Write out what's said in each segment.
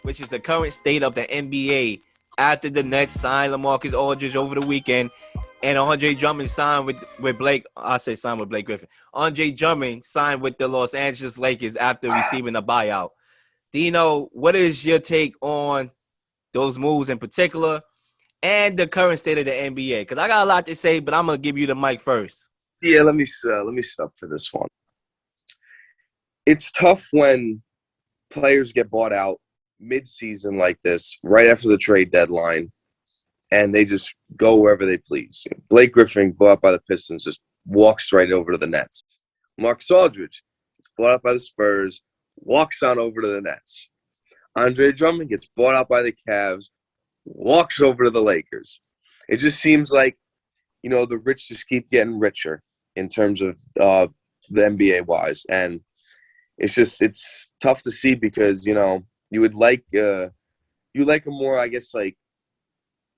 which is the current state of the NBA after the Nets signed LaMarcus Aldridge over the weekend, and Andre Drummond signed with Blake. I say signed with Blake Griffin. Andre Drummond signed with the Los Angeles Lakers after receiving a buyout. Dean.O, what is your take on those moves in particular and the current state of the NBA? Because I got a lot to say, but I'm gonna give you the mic first. Yeah, let me stop for this one. It's tough when players get bought out mid-season like this, right after the trade deadline, and they just go wherever they please. Blake Griffin, bought out by the Pistons, just walks right over to the Nets. LaMarcus Aldridge gets bought out by the Spurs, walks on over to the Nets. Andre Drummond gets bought out by the Cavs, walks over to the Lakers. It just seems like, the rich just keep getting richer in terms of the NBA-wise. And it's tough to see because, you would like a more, I guess, like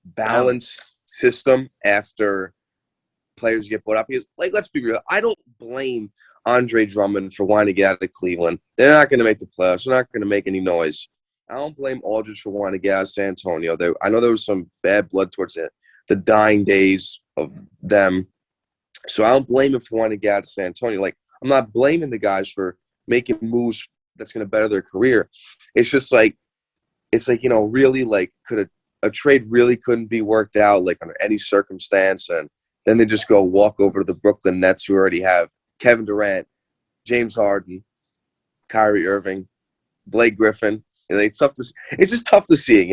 balanced system after players get bought out. Because, let's be real, I don't blame Andre Drummond for wanting to get out of Cleveland. They're not going to make the playoffs. They're not going to make any noise. I don't blame Aldridge for wanting to get out of San Antonio. I know there was some bad blood towards the dying days of them. So I don't blame him for wanting to get out of San Antonio. I'm not blaming the guys for making moves that's going to better their career. It's just really, could a trade really couldn't be worked out, under any circumstance, and then they just go walk over to the Brooklyn Nets, who already have Kevin Durant, James Harden, Kyrie Irving, Blake Griffin. It's just tough to see,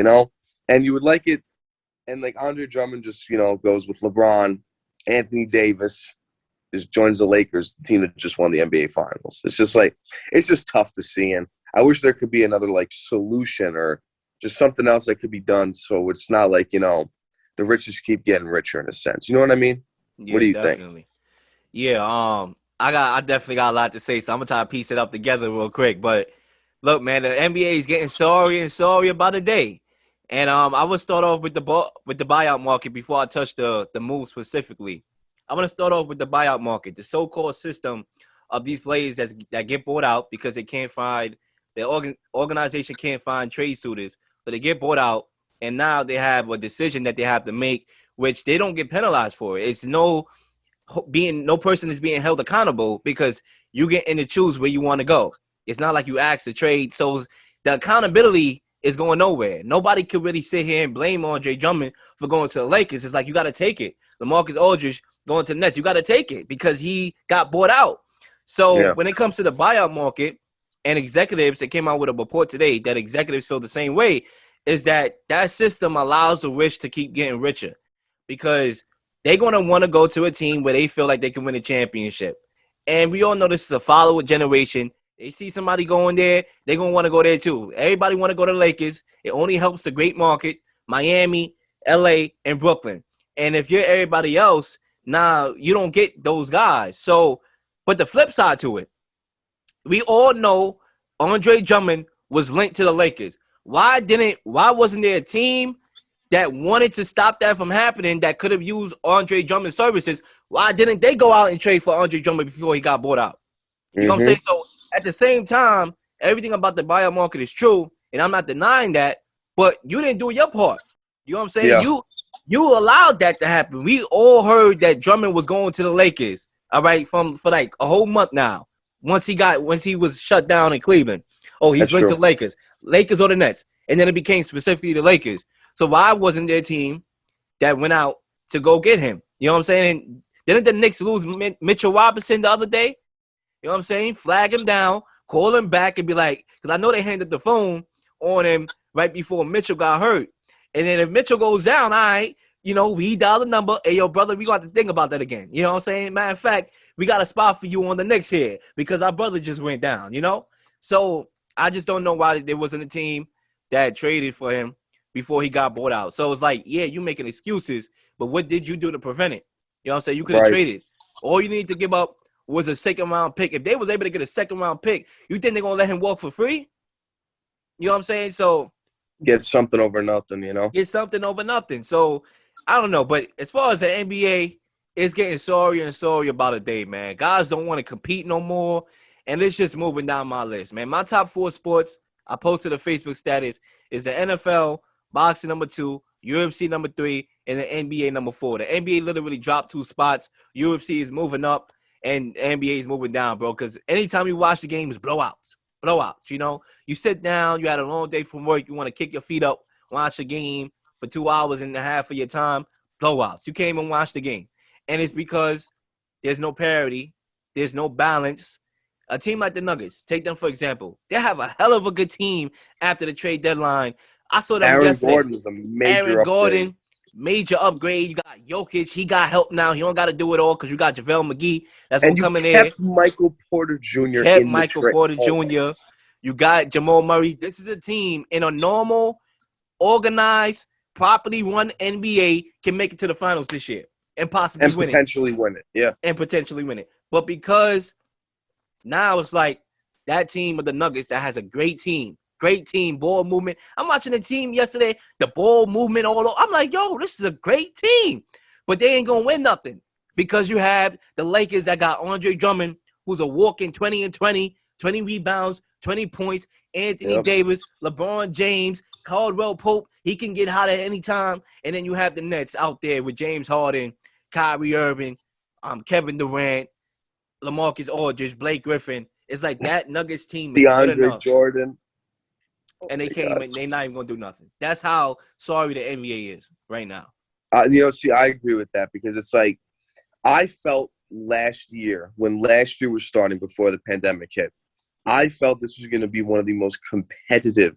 and you would like it. And Andre Drummond just, goes with LeBron, Anthony Davis, just joins the Lakers, the team that just won the NBA Finals. It's just tough to see. And I wish there could be another solution or just something else that could be done. So it's not the rich just keep getting richer in a sense. You know what I mean? Yeah, what do you definitely think? Yeah, I definitely got a lot to say, so I'm gonna try to piece it up together real quick. But look, man, the NBA is getting sorry and sorry about the day. And I will start off with the buyout market before I touch the move specifically. I'm gonna start off with the buyout market, the so-called system of these players that get bought out because they can't find their organization can't find trade suitors, so they get bought out, and now they have a decision that they have to make, which they don't get penalized for. It's no person is being held accountable because you get in to choose where you want to go. It's not like you ask to trade, so the accountability is going nowhere. Nobody could really sit here and blame Andre Drummond for going to the Lakers. It's like you got to take it. LaMarcus Aldridge going to the Nets, you got to take it because he got bought out. So when it comes to the buyout market and executives, that came out with a report today that executives feel the same way, is that system allows the rich to keep getting richer because they're going to want to go to a team where they feel like they can win a championship. And we all know this is a follower generation. They see somebody going there, they're going to want to go there too. Everybody want to go to the Lakers. It only helps the great market, Miami, LA, and Brooklyn. And if you're everybody else, now you don't get those guys. So, but the flip side to it, we all know Andre Drummond was linked to the Lakers. Why wasn't there a team that wanted to stop that from happening that could have used Andre Drummond's services? Why didn't they go out and trade for Andre Drummond before he got bought out? You know what I'm saying? So at the same time, everything about the buyout market is true, and I'm not denying that, but you didn't do your part. You know what I'm saying? Yeah. You allowed that to happen. We all heard that Drummond was going to the Lakers, all right, for like a whole month now. Once he was shut down in Cleveland. Oh, he's linked to the Lakers or the Nets. And then it became specifically the Lakers. So why wasn't there a team that went out to go get him? You know what I'm saying? And didn't the Knicks lose Mitchell Robinson the other day? You know what I'm saying? Flag him down, call him back, and be like, because I know they handed the phone on him right before Mitchell got hurt. And then if Mitchell goes down, all right, we dial the number. Hey, yo, brother, we got to think about that again. You know what I'm saying? Matter of fact, we got a spot for you on the Knicks here because our brother just went down, So I just don't know why there wasn't a team that traded for him before he got bought out. So it's like, yeah, you making excuses, but what did you do to prevent it? You know what I'm saying? You could have traded. All you need to give up was a second-round pick. If they was able to get a second-round pick, you think they're going to let him walk for free? You know what I'm saying? So get something over nothing, Get something over nothing. So I don't know. But as far as the NBA, it's getting sorrier and sorrier about a day, man. Guys don't want to compete no more. And it's just moving down my list, man. My top 4 sports, I posted a Facebook status. Is the NFL boxing number 2, UFC number 3, and the NBA number 4. The NBA literally dropped 2 spots. UFC is moving up, and the NBA is moving down, bro. Because anytime you watch the game, it's blowouts. Blowouts, you know? You sit down, you had a long day from work, you want to kick your feet up, watch the game for 2 hours and a half of your time, blowouts. You can't even watch the game. And it's because there's no parity, there's no balance. A team like the Nuggets, take them for example. They have a hell of a good team after the trade deadline. I saw them Aaron yesterday. Gordon is a major Aaron Gordon, upgrade. major upgrade. You got Jokic. He got help now. He don't got to do it all because you got JaVale McGee. That's going And to you come in kept there. Michael Porter Jr. Kept in the Michael trade. Porter Jr. You got Jamal Murray. This is a team in a normal, organized, properly run NBA can make it to the finals this year and possibly And win it. potentially win it. Yeah. And potentially win it. But because now it's like that team of the Nuggets that has a great team, ball movement. I'm watching the team yesterday, the ball movement all over. I'm like, yo, this is a great team. But they ain't going to win nothing because you have the Lakers that got Andre Drummond, who's a walking 20 and 20, 20 rebounds, 20 points, Anthony Davis, LeBron James, Caldwell Pope. He can get hot at any time. And then you have the Nets out there with James Harden, Kyrie Irving, Kevin Durant, LaMarcus Aldridge, Blake Griffin. It's like that Nuggets team is good DeAndre enough. Jordan. And they can't even, they're not even going to do nothing. That's how sorry the NBA is right now. See, I agree with that because it's like I felt last year, when last year was starting before the pandemic hit, I felt this was going to be one of the most competitive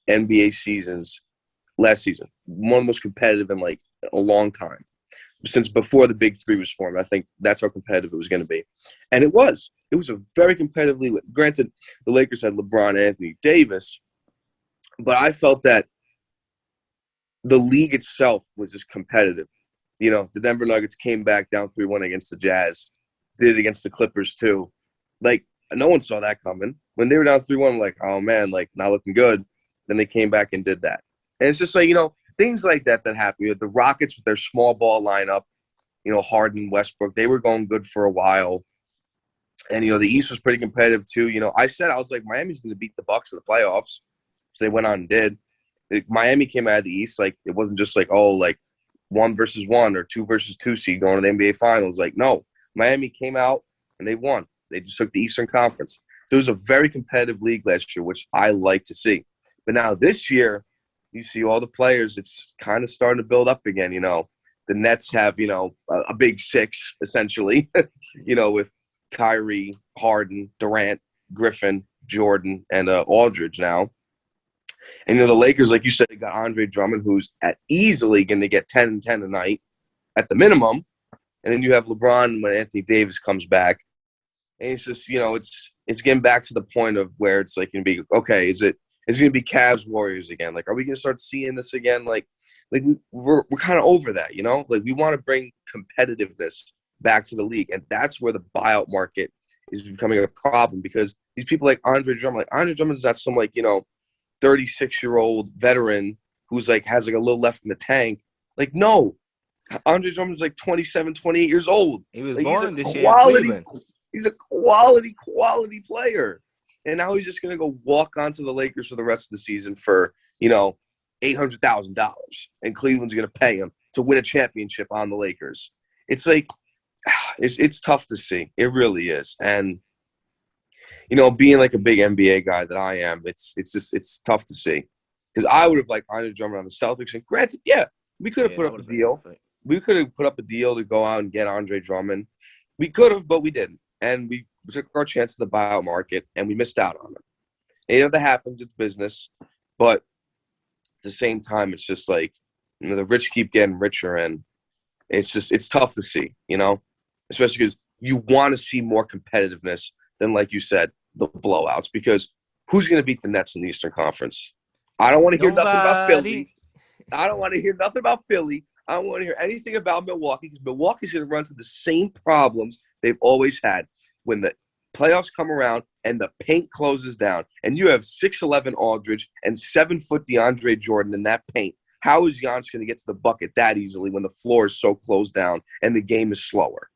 NBA seasons last season. One of the most competitive in like a long time. Since before the Big Three was formed, I think that's how competitive it was going to be. And it was. It was a very competitive league. Granted, the Lakers had LeBron, Anthony Davis, but I felt that the league itself was just competitive. You know, the Denver Nuggets came back down 3-1 against the Jazz, did it against the Clippers too. Like, no one saw that coming. When they were down 3-1, like, oh man, like, not looking good. Then they came back and did that. And it's just like, you know, things like that happen. You know, the Rockets with their small ball lineup, you know, Harden, Westbrook, they were going good for a while. And, you know, the East was pretty competitive too. You know, I was like, Miami's going to beat the Bucks in the playoffs. So they went on and did. Miami came out of the East. Like, it wasn't just like, oh, like 1 versus 1 or 2 versus 2 seed going to the NBA Finals. Like, no, Miami came out and they won. They just took the Eastern Conference. So it was a very competitive league last year, which I like to see. But now this year, you see all the players, it's kind of starting to build up again, you know. The Nets have, you know, a big 6, essentially, you know, with Kyrie, Harden, Durant, Griffin, Jordan, and Aldridge now. And, you know, the Lakers, like you said, they got Andre Drummond, who's easily going to get 10 and 10 a night at the minimum. And then you have LeBron when Anthony Davis comes back. And it's just, you know, it's getting back to the point of where it's like going to be, okay, is it going to be Cavs Warriors again? Like, are we going to start seeing this again? Like we're kind of over that, you know? Like, we want to bring competitiveness back to the league. And that's where the buyout market is becoming a problem because these people like Andre Drummond, is not some, like, you know, 36-year-old veteran who's like has like a little left in the tank. Like, no, Andre Drummond's like 27, 28 years old. He was like, born this year in Cleveland. He's a quality player. And now he's just going to go walk onto the Lakers for the rest of the season for, you know, $800,000. And Cleveland's going to pay him to win a championship on the Lakers. It's like, it's tough to see. It really is. And, you know, being like a big NBA guy that I am, it's tough to see. Because I would have liked Andre Drummond on the Celtics. And granted, yeah, we could have put up a deal. We could have put up a deal to go out and get Andre Drummond. We could have, but we didn't. And we took our chance in the buyout market, and we missed out on it. And, you know, that happens. It's business. But at the same time, it's just like, you know, the rich keep getting richer, and it's tough to see, you know, especially because you want to see more competitiveness than, like you said, the blowouts. Because who's going to beat the Nets in the Eastern Conference? I don't want to hear nothing about Philly. I don't want to hear nothing about Philly. I don't want to hear anything about Milwaukee because Milwaukee's going to run into the same problems they've always had when the playoffs come around and the paint closes down and you have 6'11" Aldridge and 7-foot DeAndre Jordan in that paint. How is Giannis going to get to the bucket that easily when the floor is so closed down and the game is slower?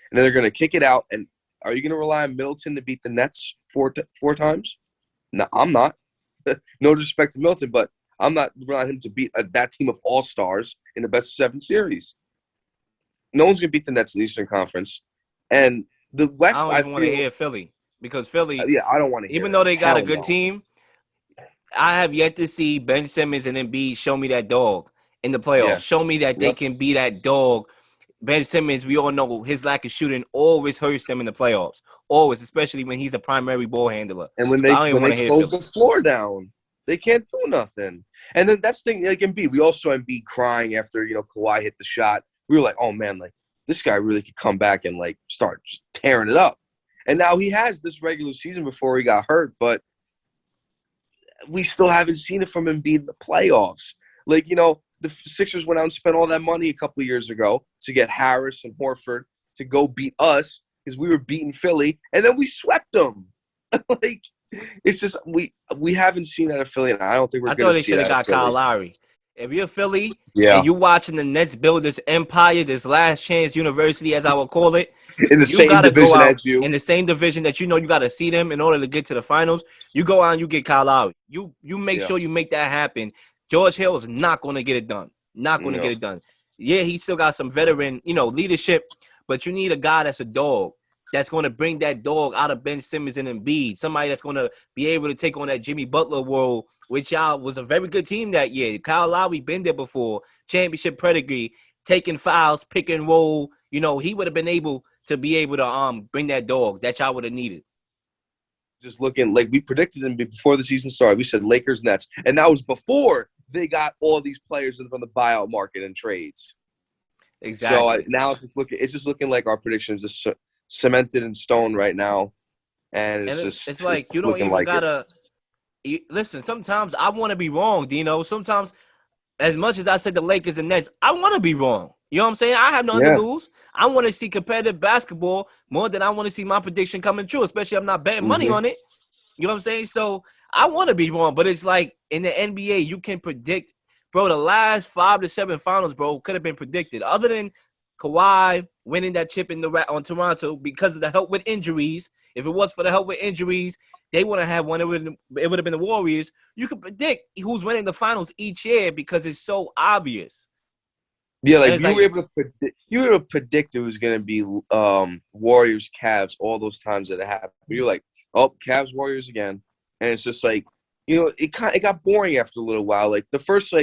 And then they're going to kick it out. And are you going to rely on Middleton to beat the Nets four times? No, I'm not. No disrespect to Milton, but I'm not relying on him to beat that team of all-stars in the best-of-7 series. No one's going to beat the Nets in the Eastern Conference. And the I West, don't I even want to feel, hear Philly because Philly, yeah, I don't want to hear even it. though they got a Hell good no. team, I have yet to see Ben Simmons and Embiid show me that dog in the playoffs. Yes. Show me that they Yep. can be that dog. Ben Simmons, we all know his lack of shooting always hurts them in the playoffs. Always, especially when he's a primary ball handler. And when So they I don't even when want they to hear close Philly. the floor down, they can't do nothing. And then that's the thing, like Embiid, we also saw Embiid crying after Kawhi hit the shot. We were like, oh man, like this guy really could come back and like start just tearing it up. And now he has this regular season before he got hurt, but we still haven't seen it from Embiid in the playoffs. Like, the Sixers went out and spent all that money a couple of years ago to get Harris and Horford to go beat us because we were beating Philly, and then we swept them. Like, it's just we haven't seen that of Philly, and I don't think we're I going thought to they see should have that of got Kyle Philly. Lowry. If you're Philly Yeah, and you watching the Nets build this empire, this last chance university, as I would call it, in the you same got to go division out as you. in the same division that you got to see them in order to get to the finals. You go out and you get Kyle Lowry. You make sure you make that happen. George Hill is not going to get it done. Not going to get it done. Yeah, he still got some veteran, leadership, but you need a guy that's a dog. That's going to bring that dog out of Ben Simmons and Embiid. Somebody that's going to be able to take on that Jimmy Butler role, which y'all was a very good team that year. Kyle Lowry been there before, championship pedigree, taking fouls, pick and roll. He would have been able to be able to bring that dog that y'all would have needed. Just looking like we predicted him before the season started. We said Lakers, Nets, and that was before they got all these players from the buyout market and trades. Exactly. So now it's just looking like our predictions just cemented in stone right now, and it's like you don't looking even like gotta listen. Sometimes I want to be wrong, Dino. Sometimes, as much as I said the Lakers and Nets, I want to be wrong. You know what I'm saying? I have nothing to lose. I want to see competitive basketball more than I want to see my prediction coming true, especially I'm not betting money on it. You know what I'm saying? So I want to be wrong, but it's like in the NBA, you can predict, bro, the last 5 to 7 finals, bro, could have been predicted. Other than Kawhi winning that chip on Toronto because of the help with injuries. If it was for the help with injuries, they wouldn't have won. It would have been the Warriors. You can predict who's winning the finals each year because it's so obvious. Yeah, like you were able to predict it was going to be Warriors, Cavs, all those times that it happened. You're like, oh, Cavs, Warriors again, and it's just like, it got boring after a little while. Like the first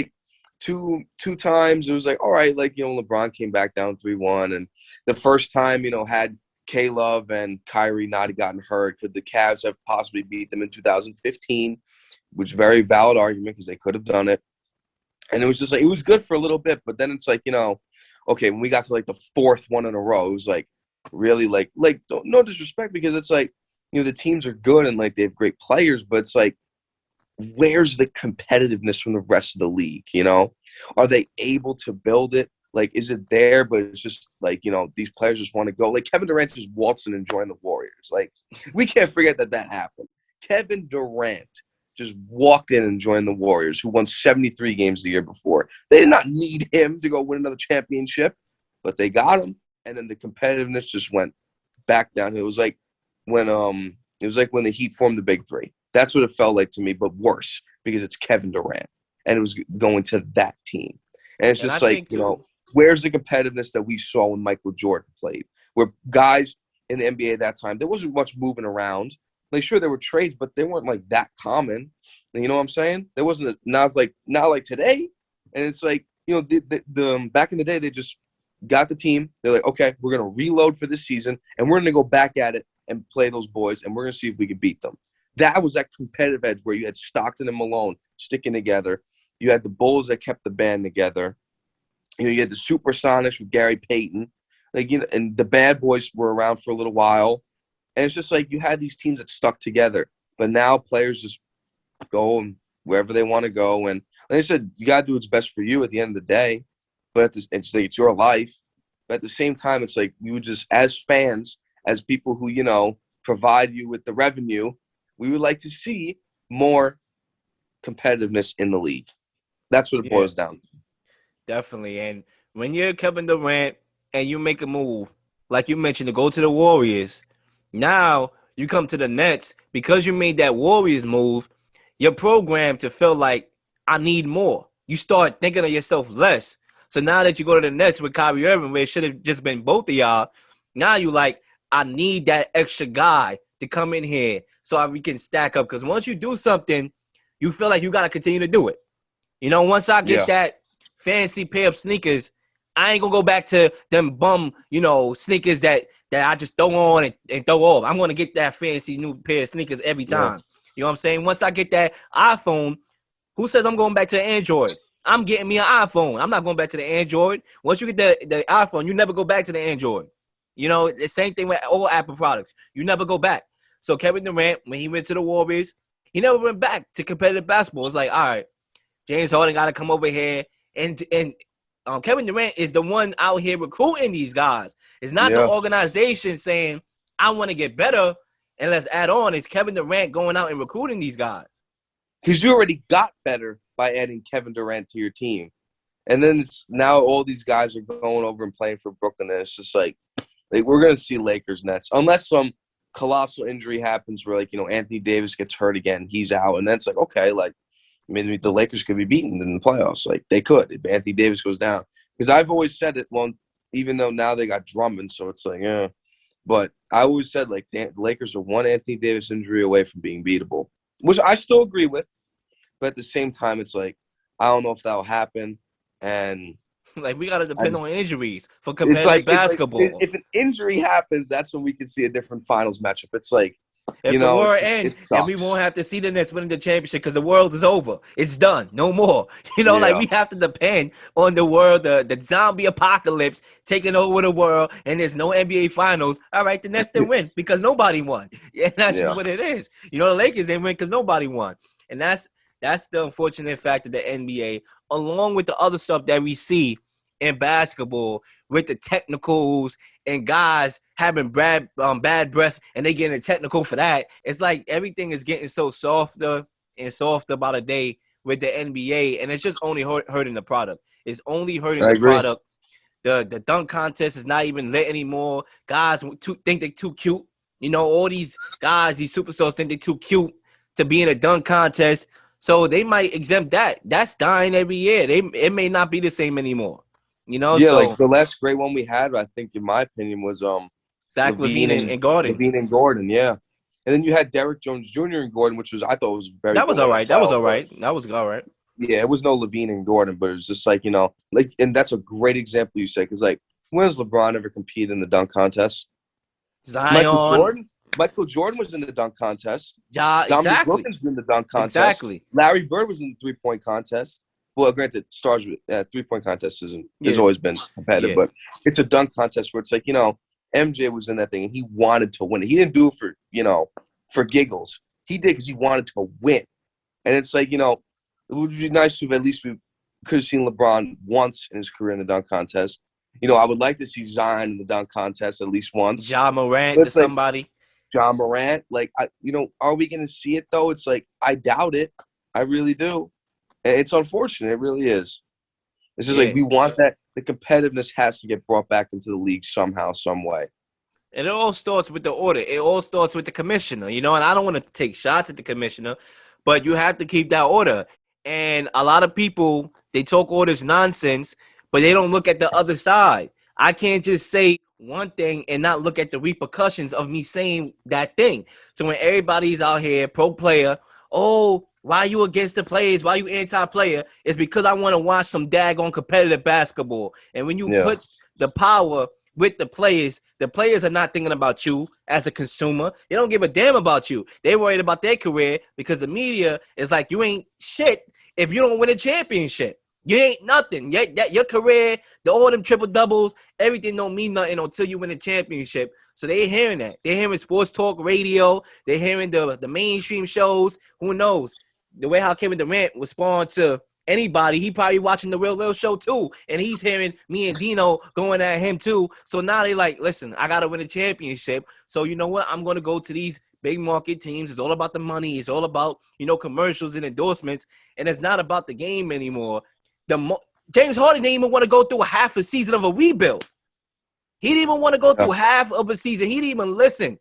two times, it was like, all right, like LeBron came back down 3-1, and the first time had K-Love and Kyrie not gotten hurt, could the Cavs have possibly beat them in 2015? Which very valid argument because they could have done it. And it was just like, it was good for a little bit, but then it's like, okay, when we got to like the fourth one in a row, it was like really like no disrespect because it's like, the teams are good and like they have great players, but it's like, where's the competitiveness from the rest of the league? Are they able to build it? Like, is it there? But it's just like, these players just want to go. Like Kevin Durant just waltzing and joining the Warriors. Like, we can't forget that happened. Kevin Durant just walked in and joined the Warriors, who won 73 games the year before. They did not need him to go win another championship, but they got him. And then the competitiveness just went back down. It was like when the Heat formed the Big Three. That's what it felt like to me, but worse because it's Kevin Durant, and it was going to that team. And it's just like, where's the competitiveness that we saw when Michael Jordan played? Where guys in the NBA at that time, there wasn't much moving around. Like, sure, there were trades, but they weren't like that common. You know what I'm saying? There wasn't. Now it's like not like today, and it's like the back in the day they just got the team. They're like, okay, we're gonna reload for this season, and we're gonna go back at it and play those boys, and we're gonna see if we can beat them. That was that competitive edge where you had Stockton and Malone sticking together. You had the Bulls that kept the band together. You had the Supersonics with Gary Payton, and the Bad Boys were around for a little while. And it's just like you had these teams that stuck together. But now players just go wherever they want to go. And like I said, you got to do what's best for you at the end of the day. But it's your life. But at the same time, it's like you just, as fans, as people who, provide you with the revenue, we would like to see more competitiveness in the league. That's what it boils down to. Definitely. And when you're Kevin Durant and you make a move, like you mentioned, to go to the Warriors, now you come to the Nets because you made that Warriors move. you're programmed to feel like I need more. You start thinking of yourself less. So now that you go to the Nets with Kyrie Irving, where it should have just been both of y'all, now you like, I need that extra guy to come in here so we can stack up. Because once you do something, you feel like you got to continue to do it. You know, once I get that fancy pair of sneakers, I ain't going to go back to them bum, sneakers that I just throw on and throw off. I'm going to get that fancy new pair of sneakers every time. You know what I'm saying? Once I get that iPhone, who says I'm going back to Android? I'm getting me an iPhone. I'm not going back to the Android. Once you get the iPhone, you never go back to the Android. You know, the same thing with all Apple products. You never go back. So Kevin Durant, when he went to the Warriors, he never went back to competitive basketball. It's like, all right, James Harden got to come over here. And Kevin Durant is the one out here recruiting these guys. It's not the organization saying, I want to get better, and let's add on. It's Kevin Durant going out and recruiting these guys. Because you already got better by adding Kevin Durant to your team. And then it's now all these guys are going over and playing for Brooklyn, and it's just like we're going to see Lakers Nets. Unless some colossal injury happens where, Anthony Davis gets hurt again, he's out. And then it's like, okay, maybe the Lakers could be beaten in the playoffs. They could if Anthony Davis goes down. Because I've always said it, even though now they got Drummond, so it's like, yeah. But I always said, the Lakers are one Anthony Davis injury away from being beatable, which I still agree with. But at the same time, it's like, I don't know if that'll happen. And we got to depend on injuries for competitive basketball. If an injury happens, that's when we can see a different finals matchup. It's like, if the world ends, and we won't have to see the Nets winning the championship because the world is over. It's done. No more. We have to depend on the world, the zombie apocalypse taking over the world, and there's no NBA finals. All right, the Nets didn't win because nobody won. Yeah, that's just what it is. The Lakers didn't win because nobody won. And that's the unfortunate fact of the NBA, along with the other stuff that we see in basketball with the technicals and guys having bad breath and they getting a technical for that. It's like everything is getting so softer and softer by the day with the NBA, and it's just only hurting the product. It's only hurting the product. The dunk contest is not even lit anymore. Guys think they're too cute. All these guys, these superstars think they're too cute to be in a dunk contest. So they might exempt that. That's dying every year. It may not be the same anymore. The last great one we had, I think, in my opinion, was Zach LaVine and Gordon. LaVine and Gordon, yeah. And then you had Derrick Jones Jr. and Gordon, which I thought was very. That was all right. That was all right. Yeah, it was no LaVine and Gordon, but it was just and that's a great example you say, because when has LeBron ever competed in the dunk contest? Zion. Michael Jordan was in the dunk contest. Yeah, exactly. Dominique Wilkins was in the dunk contest. Exactly. Larry Bird was in the 3-point contest. Well, granted, stars 3-point contest has always been competitive, but it's a dunk contest where it's like, MJ was in that thing and he wanted to win it. He didn't do it for giggles. He did because he wanted to win. And it's like, it would be nice if at least we could have seen LeBron once in his career in the dunk contest. I would like to see Zion in the dunk contest at least once. Ja Morant to somebody. Ja Morant. Are we going to see it, though? It's like, I doubt it. I really do. It's unfortunate. It really is. It's just we want that. The competitiveness has to get brought back into the league somehow, some way. And it all starts with the order. It all starts with the commissioner, and I don't want to take shots at the commissioner, but you have to keep that order. And a lot of people, they talk all this nonsense, but they don't look at the other side. I can't just say one thing and not look at the repercussions of me saying that thing. So when everybody's out here, pro player, why you against the players? Why you anti-player? It's because I want to watch some daggone competitive basketball. And when you put the power with the players are not thinking about you as a consumer. They don't give a damn about you. They worried about their career because the media is like, you ain't shit if you don't win a championship. You ain't nothing. Your career, all them triple doubles, everything don't mean nothing until you win a championship. So they're hearing that. They're hearing sports talk radio. They're hearing the mainstream shows. Who knows? The way how Kevin Durant respond to anybody, he probably watching the Real Leel show too, and he's hearing me and Dean.O going at him too. So now they like, listen, I gotta win a championship. So you know what? I'm gonna go to these big market teams. It's all about the money. It's all about commercials and endorsements, and it's not about the game anymore. James Harden didn't even want to go through a half a season of a rebuild. He didn't even want to go through half of a season. He didn't even listen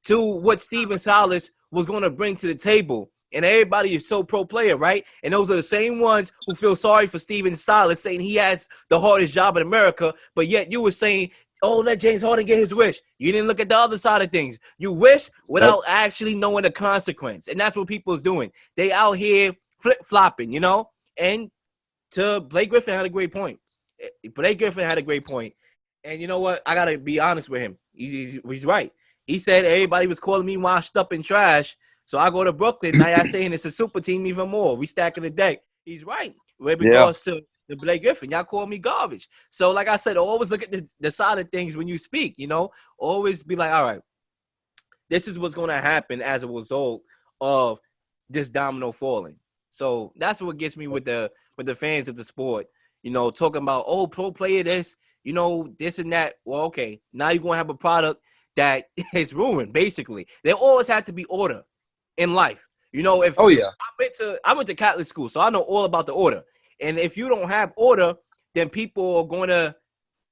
to what Steven Silas was going to bring to the table. And everybody is so pro player, right? And those are the same ones who feel sorry for Steven Silas, saying he has the hardest job in America, but yet you were saying, oh, let James Harden get his wish. You didn't look at the other side of things. You wish without actually knowing the consequence. And that's what people is doing. They out here flip-flopping, you know? And to Blake Griffin had a great point. Blake Griffin had a great point. And you know what? I got to be honest with him. He's right. He said everybody was calling me washed up and trash. So I go to Brooklyn. Now y'all saying it's a super team even more. We stacking the deck. He's right. With regards to the Blake Griffin, y'all call me garbage. So like I said, always look at the side of things when you speak, you know. Always be like, all right, this is what's going to happen as a result of this domino falling. So that's what gets me with the fans of the sport, you know, talking about, oh, pro player this, you know, this and that. Well, okay, now you're going to have a product that is ruined, basically. There always have to be order in life. You know, if I went to Catholic school, so I know all about the order. And if you don't have order, then people are going to,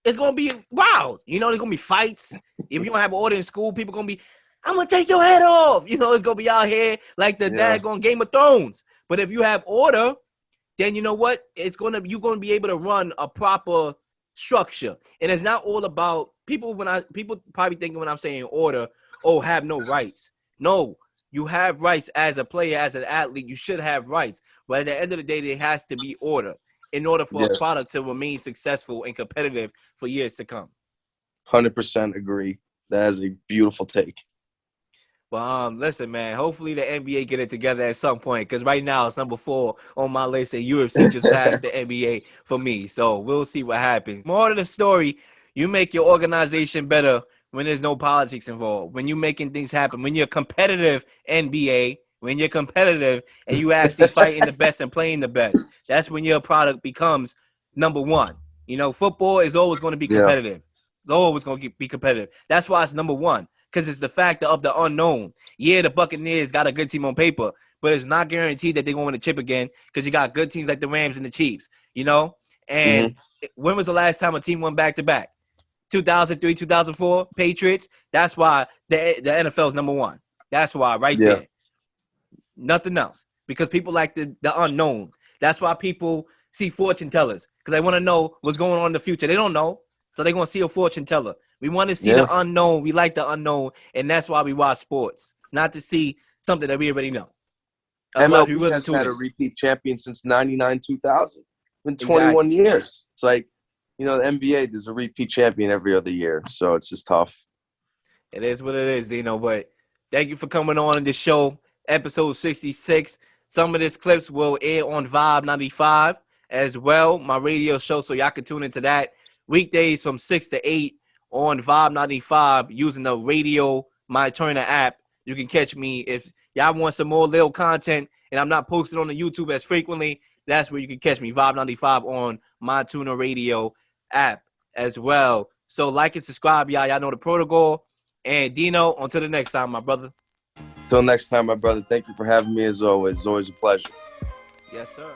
it's going to be wild. You know, there's going to be fights. If you don't have order in school, people going to be, I'm going to take your head off. You know, it's going to be out here like the daggone Game of Thrones. But if you have order, then you know what? You're going to be able to run a proper structure. And it's not all about people probably thinking when I'm saying order, oh, have no rights. No, you have rights as a player, as an athlete. You should have rights. But at the end of the day, there has to be order in order for a product to remain successful and competitive for years to come. 100% agree. That is a beautiful take. Well, listen, man, hopefully the NBA get it together at some point, because right now it's number 4 on my list, and UFC just passed the NBA for me. So we'll see what happens. More of the story, you make your organization better when there's no politics involved, when you're making things happen, when you're competitive NBA, when you're competitive and you actually fighting the best and playing the best. That's when your product becomes number 1. You know, football is always going to be competitive. It's always going to be competitive. That's why it's number 1. Because it's the factor of the unknown. Yeah, the Buccaneers got a good team on paper, but it's not guaranteed that they're going to win a chip again because you got good teams like the Rams and the Chiefs, you know? And when was the last time a team won back-to-back? 2003, 2004, Patriots. That's why the NFL is number 1. That's why there. Nothing else. Because people like the unknown. That's why people see fortune tellers, because they want to know what's going on in the future. They don't know, so they're going to see a fortune teller. We want to see the unknown. We like the unknown, and that's why we watch sports, not to see something that we already know. MLB has had a repeat champion since 99, 2000. Been 21 years. It's like, you know, the NBA, there's a repeat champion every other year, so it's just tough. It is what it is, Dino, but thank you for coming on the show, episode 66. Some of these clips will air on Vibe 95 as well, my radio show, so y'all can tune into that weekdays from 6 to 8. On Vibe 95 using the Radio My Turner app. You can catch me if y'all want some more Lil content and I'm not posting on the YouTube as frequently. That's where you can catch me, Vibe 95 on My Tuner Radio app as well. So like and subscribe, y'all. Y'all know the protocol. And Dino, until the next time, my brother. Until next time, my brother. Thank you for having me as always. It's always a pleasure. Yes, sir.